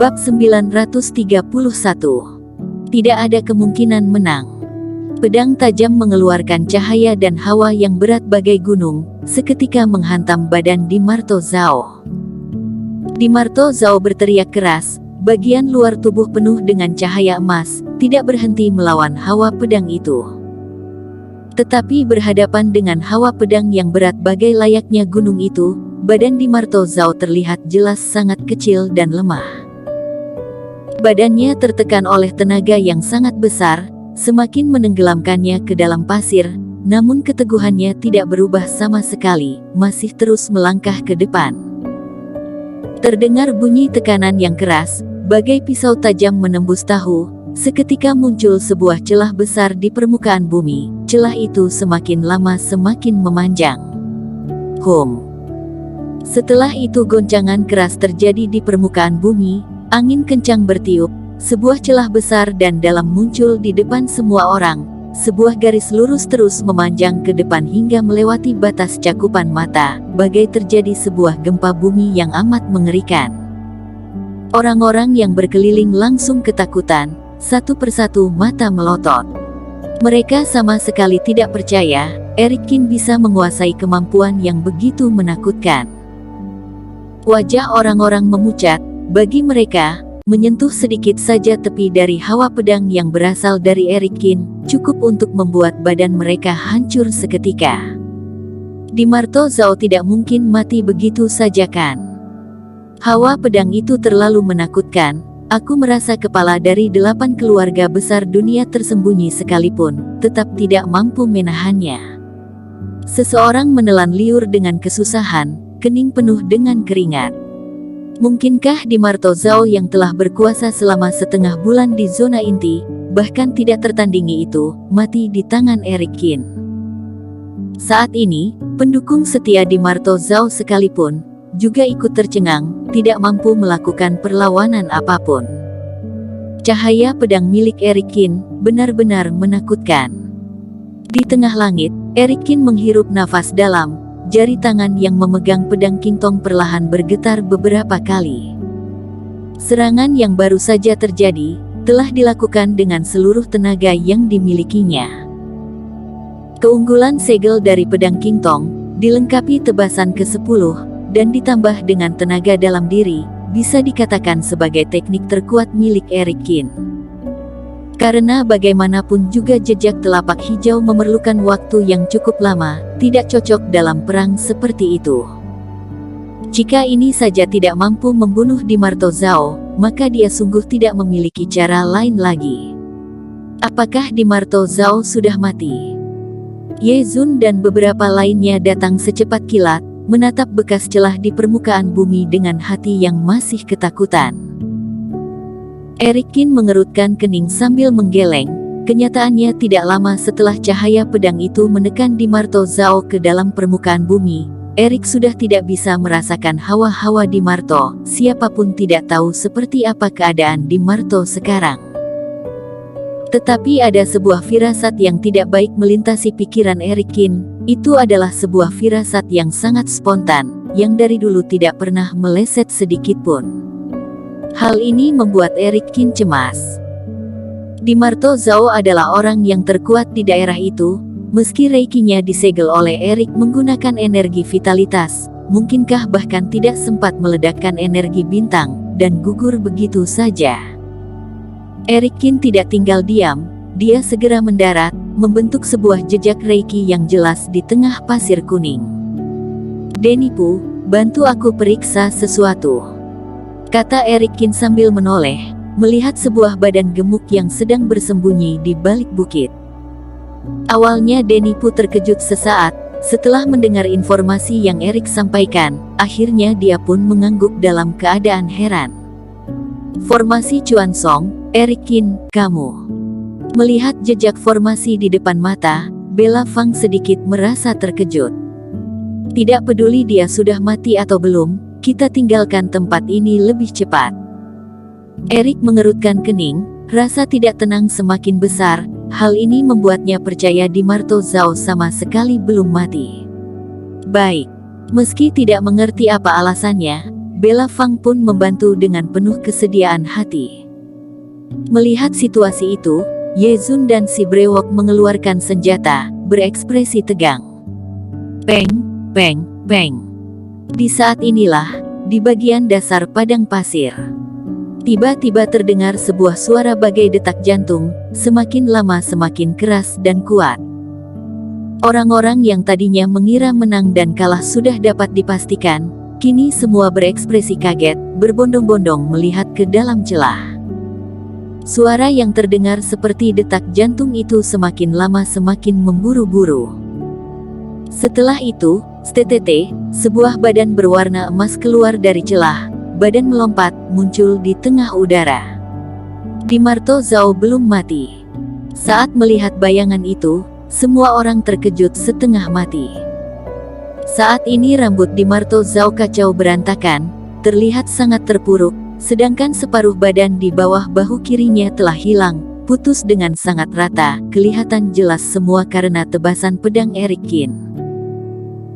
Bab 931. Tidak ada kemungkinan menang. Pedang tajam mengeluarkan cahaya dan hawa yang berat bagai gunung, seketika menghantam badan Dimarto Zhao. Dimarto Zhao berteriak keras, bagian luar tubuh penuh dengan cahaya emas, tidak berhenti melawan hawa pedang itu. Tetapi berhadapan dengan hawa pedang yang berat bagai layaknya gunung itu, badan Dimarto Zhao terlihat jelas sangat kecil dan lemah. Badannya tertekan oleh tenaga yang sangat besar, semakin menenggelamkannya ke dalam pasir, namun keteguhannya tidak berubah sama sekali, masih terus melangkah ke depan. Terdengar bunyi tekanan yang keras, bagai pisau tajam menembus tahu, seketika muncul sebuah celah besar di permukaan bumi, celah itu semakin lama semakin memanjang. Setelah itu goncangan keras terjadi di permukaan bumi, angin kencang bertiup, sebuah celah besar dan dalam muncul di depan semua orang, sebuah garis lurus terus memanjang ke depan hingga melewati batas cakupan mata, bagai terjadi sebuah gempa bumi yang amat mengerikan. Orang-orang yang berkeliling langsung ketakutan, satu persatu mata melotot. Mereka sama sekali tidak percaya, Eric Kin bisa menguasai kemampuan yang begitu menakutkan. Wajah orang-orang memucat, bagi mereka, menyentuh sedikit saja tepi dari hawa pedang yang berasal dari Eric Kin, cukup untuk membuat badan mereka hancur seketika. Dimarto Zhao tidak mungkin mati begitu saja kan? Hawa pedang itu terlalu menakutkan, aku merasa kepala dari 8 keluarga besar dunia tersembunyi sekalipun, tetap tidak mampu menahannya. Seseorang menelan liur dengan kesusahan, kening penuh dengan keringat. Mungkinkah Dimarto Zhao yang telah berkuasa selama setengah bulan di zona inti, bahkan tidak tertandingi itu, mati di tangan Eric Kin? Saat ini, pendukung setia Dimarto Zhao sekalipun, juga ikut tercengang, tidak mampu melakukan perlawanan apapun. Cahaya pedang milik Eric Kin, benar-benar menakutkan. Di tengah langit, Eric Kin menghirup nafas dalam, jari tangan yang memegang pedang Qingtong perlahan bergetar beberapa kali. Serangan yang baru saja terjadi, telah dilakukan dengan seluruh tenaga yang dimilikinya. Keunggulan segel dari pedang Qingtong, dilengkapi tebasan ke-10, dan ditambah dengan tenaga dalam diri, bisa dikatakan sebagai teknik terkuat milik Eric Kin. Karena bagaimanapun juga jejak telapak hijau memerlukan waktu yang cukup lama, tidak cocok dalam perang seperti itu. Jika ini saja tidak mampu membunuh Dimarto Zhao, maka dia sungguh tidak memiliki cara lain lagi. Apakah Dimarto Zhao sudah mati? Ye Zun dan beberapa lainnya datang secepat kilat, menatap bekas celah di permukaan bumi dengan hati yang masih ketakutan. Eric Kin mengerutkan kening sambil menggeleng. Kenyataannya tidak lama setelah cahaya pedang itu menekan Dimarto Zhao ke dalam permukaan bumi, Eric sudah tidak bisa merasakan hawa-hawa Dimarto. Siapapun tidak tahu seperti apa keadaan Dimarto sekarang. Tetapi ada sebuah firasat yang tidak baik melintasi pikiran Eric Kin. Itu adalah sebuah firasat yang sangat spontan, yang dari dulu tidak pernah meleset sedikit pun. Hal ini membuat Eric Kin cemas. Dimarto Zhao adalah orang yang terkuat di daerah itu, meski reikinya disegel oleh Eric menggunakan energi vitalitas, mungkinkah bahkan tidak sempat meledakkan energi bintang, dan gugur begitu saja. Eric Kin tidak tinggal diam, dia segera mendarat, membentuk sebuah jejak reiki yang jelas di tengah pasir kuning. "Denipu, bantu aku periksa sesuatu," kata Eric Kin sambil menoleh, melihat sebuah badan gemuk yang sedang bersembunyi di balik bukit. Awalnya Denipu terkejut sesaat, setelah mendengar informasi yang Eric sampaikan, akhirnya dia pun mengangguk dalam keadaan heran. "Formasi Chuan Song, Eric Kin, kamu." Melihat jejak formasi di depan mata, Bella Fang sedikit merasa terkejut. Tidak peduli dia sudah mati atau belum, kita tinggalkan tempat ini lebih cepat. Eric mengerutkan kening, rasa tidak tenang semakin besar, hal ini membuatnya percaya Dimarto Zhao sama sekali belum mati. Baik, meski tidak mengerti apa alasannya, Bella Fang pun membantu dengan penuh kesediaan hati. Melihat situasi itu, Ye Zun dan si brewok mengeluarkan senjata, berekspresi tegang. Peng, peng, peng. Di saat inilah, di bagian dasar padang pasir, tiba-tiba terdengar sebuah suara bagai detak jantung, semakin lama semakin keras dan kuat. Orang-orang yang tadinya mengira menang dan kalah sudah dapat dipastikan, kini semua berekspresi kaget, berbondong-bondong melihat ke dalam celah. Suara yang terdengar seperti detak jantung itu semakin lama semakin memburu-buru. Setelah itu, STTT, sebuah badan berwarna emas keluar dari celah. Badan melompat, muncul di tengah udara. Dimarto Zhao belum mati. Saat melihat bayangan itu, semua orang terkejut setengah mati. Saat ini rambut Dimarto Zhao kacau berantakan, terlihat sangat terpuruk, sedangkan separuh badan di bawah bahu kirinya telah hilang, putus dengan sangat rata, kelihatan jelas semua karena tebasan pedang Erik Qin.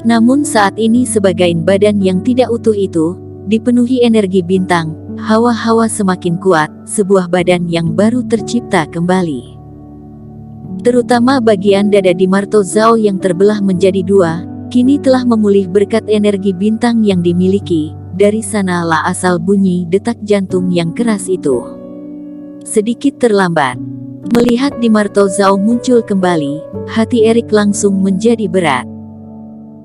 Namun saat ini sebagian badan yang tidak utuh itu, dipenuhi energi bintang, hawa-hawa semakin kuat, sebuah badan yang baru tercipta kembali. Terutama bagian dada Dimarto Zhao yang terbelah menjadi dua, kini telah memulih berkat energi bintang yang dimiliki, dari sanalah asal bunyi detak jantung yang keras itu. Sedikit terlambat. Melihat Dimarto Zhao muncul kembali, hati Erik langsung menjadi berat.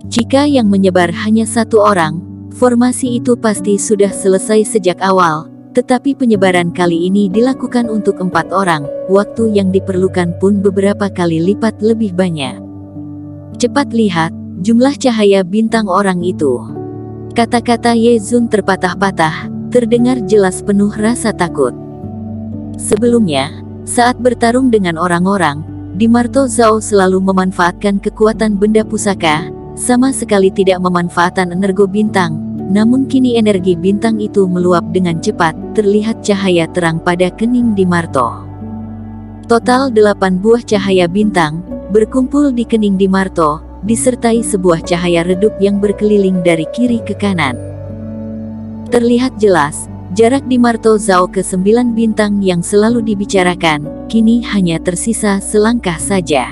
Jika yang menyebar hanya satu orang, formasi itu pasti sudah selesai sejak awal, tetapi penyebaran kali ini dilakukan untuk 4 orang, waktu yang diperlukan pun beberapa kali lipat lebih banyak. Cepat lihat, jumlah cahaya bintang orang itu. Kata-kata Ye Zun terpatah-patah, terdengar jelas penuh rasa takut. Sebelumnya, saat bertarung dengan orang-orang, Dimarto Zhao selalu memanfaatkan kekuatan benda pusaka, sama sekali tidak memanfaatkan energi bintang. Namun kini energi bintang itu meluap dengan cepat, terlihat cahaya terang pada kening Dimarto. Total 8 buah cahaya bintang, berkumpul di kening Dimarto, disertai sebuah cahaya redup yang berkeliling dari kiri ke kanan. Terlihat jelas, jarak Dimarto Zhao ke 9 bintang yang selalu dibicarakan, kini hanya tersisa selangkah saja.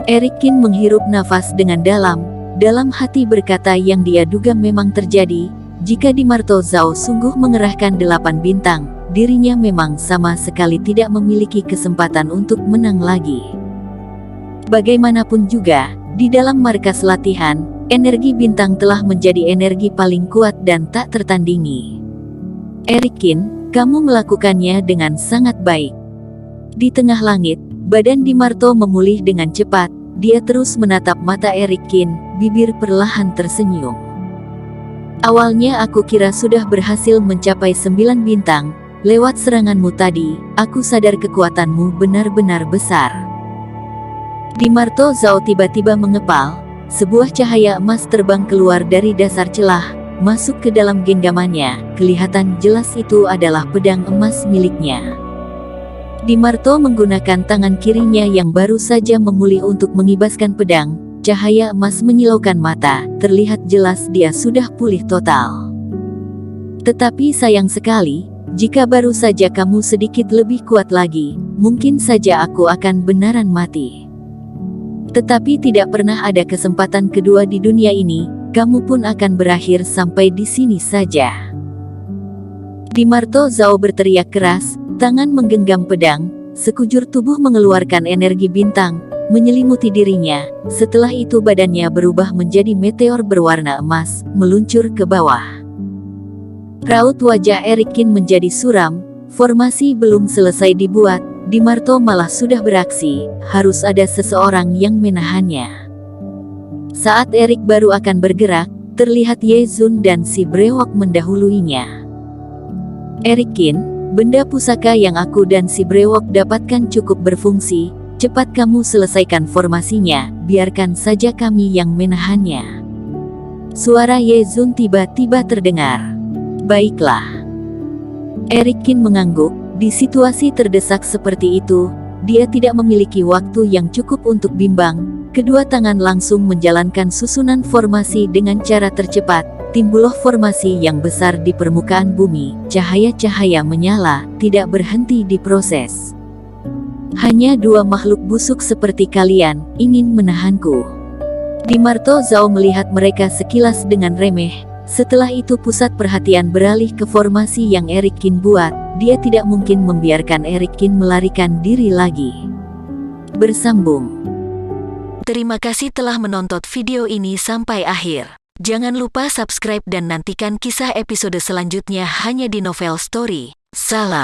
Erik Qin menghirup nafas dengan dalam hati berkata yang dia duga memang terjadi, jika Dimarto Zhao sungguh mengerahkan 8 bintang, dirinya memang sama sekali tidak memiliki kesempatan untuk menang lagi. Bagaimanapun juga, di dalam markas latihan, energi bintang telah menjadi energi paling kuat dan tak tertandingi. Erik Qin, kamu melakukannya dengan sangat baik. Di tengah langit, badan Dimarto memulih dengan cepat, dia terus menatap mata Erik Qin, bibir perlahan tersenyum. Awalnya aku kira sudah berhasil mencapai 9 bintang, lewat seranganmu tadi, aku sadar kekuatanmu benar-benar besar. Dimarto Zhao tiba-tiba mengepal, sebuah cahaya emas terbang keluar dari dasar celah, masuk ke dalam genggamannya, kelihatan jelas itu adalah pedang emas miliknya. Dimarto menggunakan tangan kirinya yang baru saja memulih untuk mengibaskan pedang, cahaya emas menyilaukan mata, terlihat jelas dia sudah pulih total. Tetapi sayang sekali, jika baru saja kamu sedikit lebih kuat lagi, mungkin saja aku akan benaran mati. Tetapi tidak pernah ada kesempatan kedua di dunia ini, kamu pun akan berakhir sampai di sini saja. Dimarto Zhao berteriak keras, tangan menggenggam pedang, sekujur tubuh mengeluarkan energi bintang, menyelimuti dirinya. Setelah itu badannya berubah menjadi meteor berwarna emas, meluncur ke bawah. Raut wajah Erik Qin menjadi suram, formasi belum selesai dibuat, Dimarto malah sudah beraksi, harus ada seseorang yang menahannya. Saat Erik baru akan bergerak, terlihat Ye Zun dan si brewok mendahuluinya. Erik Qin, benda pusaka yang aku dan si brewok dapatkan cukup berfungsi, cepat kamu selesaikan formasinya, biarkan saja kami yang menahannya. Suara Ye Zun tiba-tiba terdengar. Baiklah. Erik Qin mengangguk, di situasi terdesak seperti itu, dia tidak memiliki waktu yang cukup untuk bimbang, kedua tangan langsung menjalankan susunan formasi dengan cara tercepat, Timbullah formasi yang besar di permukaan bumi, cahaya-cahaya menyala, tidak berhenti diproses. Hanya dua makhluk busuk seperti kalian, ingin menahanku. Di Marto Zhao melihat mereka sekilas dengan remeh. Setelah itu pusat perhatian beralih ke formasi yang Erik Kin buat. Dia tidak mungkin membiarkan Erik Kin melarikan diri lagi. Bersambung. Terima kasih telah menonton video ini sampai akhir. Jangan lupa subscribe dan nantikan kisah episode selanjutnya hanya di Novel Story. Salam.